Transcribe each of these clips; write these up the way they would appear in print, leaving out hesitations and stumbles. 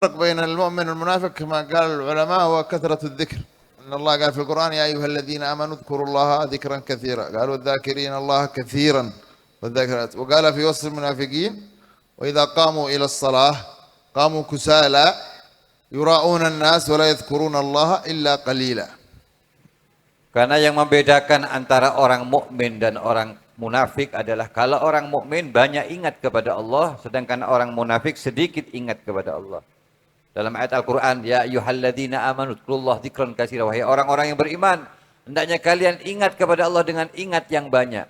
الفرق بين المؤمن والمنافق كما قال العلماء هو كثرة الذكر. إن الله قال في القرآن يا أيها الذين آمنوا اذكروا الله ذكرا كثيرا، قالوا الذاكرين الله كثيرا والذاكرات. وقال في وصف المنافقين وإذا قاموا إلى الصلاة قاموا كسالى يراؤون الناس ولا يذكرون الله إلا قليلا. Karena yang membedakan antara orang mukmin dan orang munafik adalah kalau orang mukmin banyak ingat kepada Allah, sedangkan orang munafik sedikit ingat kepada Allah. Dalam ayat Al-Quran, ya ayyuhalladzina amanu dzkurullaha dzikran katsira, wahai orang-orang yang beriman, hendaknya kalian ingat kepada Allah dengan ingat yang banyak.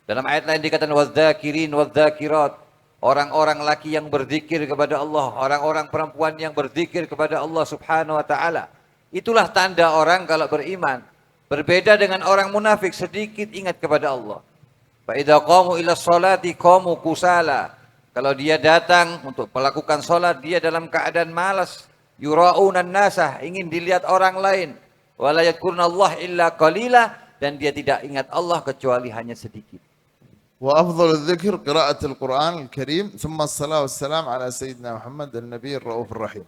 Dalam ayat lain dikatakan wadzakirin wadzakirat, orang-orang laki yang berzikir kepada Allah, orang-orang perempuan yang berzikir kepada Allah Subhanahu wa taala. Itulah tanda orang kalau beriman. Berbeda dengan orang munafik, sedikit ingat kepada Allah. Fa idza qamu ila sholati qamu kusala. Kalau dia datang untuk melakukan sholat, dia dalam keadaan malas. Yura'unan nasah, ingin dilihat orang lain. Wala yadhkurunallah illa qalila, dan dia tidak ingat Allah kecuali hanya sedikit. وأفضل الذكر قراءة القرآن الكريم ثم الصلاة والسلام على سيدنا محمد النبي الرؤوف الرحيم.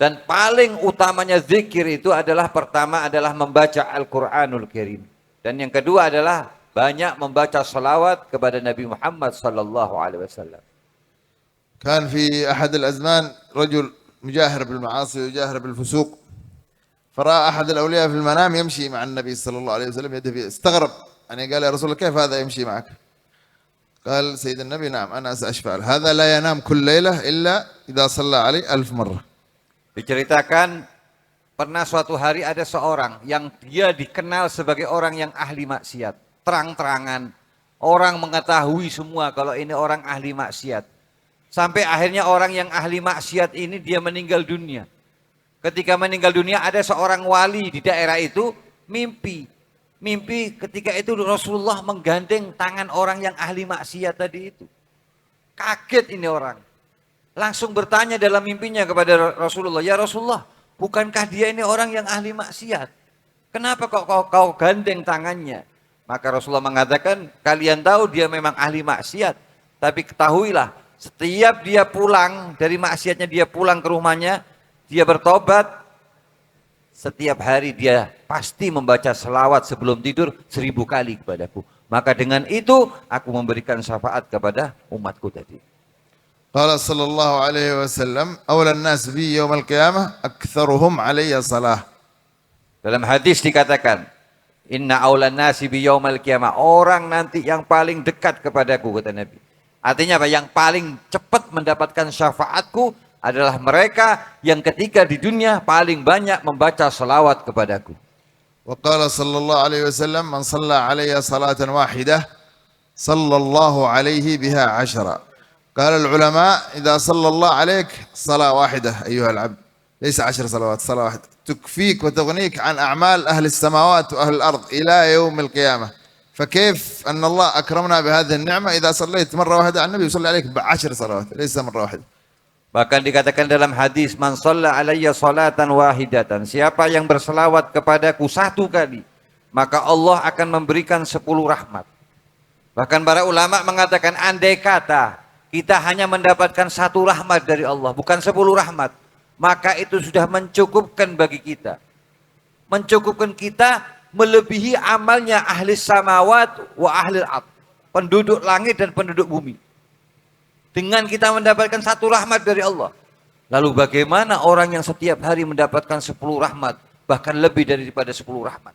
Dan paling utamanya zikir itu adalah pertama adalah membaca Al-Quranul Karim. Dan yang kedua adalah banyak membaca salawat kepada Nabi Muhammad sallallahu alaihi wasallam. كان في أحد الأزمان رجل مجاهر بالمعاصي ويجاهر بالفسوق، فرأى أحد الأولياء في المنام يمشي مع النبي صلى الله عليه وسلم يده في، استغرب يعني قال يا رسول الله كيف هذا يمشي معك؟ قال سيد النبي نعم أنا سأشفع له، هذا لا ينام كل ليلة إلا إذا صلى عليه 1000 مرة. Diceritakan pernah suatu hari ada seorang yang dia dikenal sebagai orang yang ahli maksiat. Terang-terangan orang mengetahui semua kalau ini orang ahli maksiat. Sampai akhirnya orang yang ahli maksiat ini dia meninggal dunia. Ketika meninggal dunia ada seorang wali di daerah itu mimpi. Mimpi ketika itu Rasulullah menggandeng tangan orang yang ahli maksiat tadi itu. Kaget ini orang. Langsung bertanya dalam mimpinya kepada Rasulullah, ya Rasulullah, bukankah dia ini orang yang ahli maksiat? Kenapa kok kau gandeng tangannya? Maka Rasulullah mengatakan, kalian tahu dia memang ahli maksiat. Tapi ketahuilah, setiap dia pulang dari maksiatnya, dia pulang ke rumahnya, dia bertobat, setiap hari dia pasti membaca selawat sebelum tidur 1000 kali kepadaku. Maka dengan itu, aku memberikan syafaat kepada umatku tadi. قال صلى الله عليه وسلم أولى الناس بي يوم القيامة أكثرهم علي صلاة. Dalam hadis dikatakan, inna aulan nasi bi yaumal qiyamah, orang nanti yang paling dekat kepadaku, kata Nabi. Artinya apa? Yang paling cepat mendapatkan syafaatku adalah mereka yang ketika di dunia paling banyak membaca selawat kepadaku. وقال صلى الله عليه وسلم من صلى علي صلاة واحدة صلى الله عليه بها 10. قال العلماء إذا صلى الله عليك صلاة واحدة أيها العبد، ليس 10 صلوات، صلاة واحدة تكفيك وتغنيك عن أعمال أهل السماوات وأهل الأرض إلى يوم القيامة. فكيف أن الله أكرمنا بهذه النعمة إذا صليت مرة واحدة على النبي يصلي عليك ب10 صلوات ليس مرة واحدة. Bahkan dikatakan dalam hadis, man shalla alayya salatan wahidatan, siapa yang berselawat kepadaku 1 kali, maka Allah akan memberikan 10 rahmat. Bahkan para ulama mengatakan andai kata kita hanya mendapatkan 1 rahmat dari Allah, bukan 10 rahmat, maka itu sudah mencukupkan bagi kita. Mencukupkan kita melebihi amalnya ahli samawat wa ahli al-ard, penduduk langit dan penduduk bumi. Dengan kita mendapatkan 1 rahmat dari Allah. Lalu bagaimana orang yang setiap hari mendapatkan 10 rahmat, bahkan lebih daripada 10 rahmat?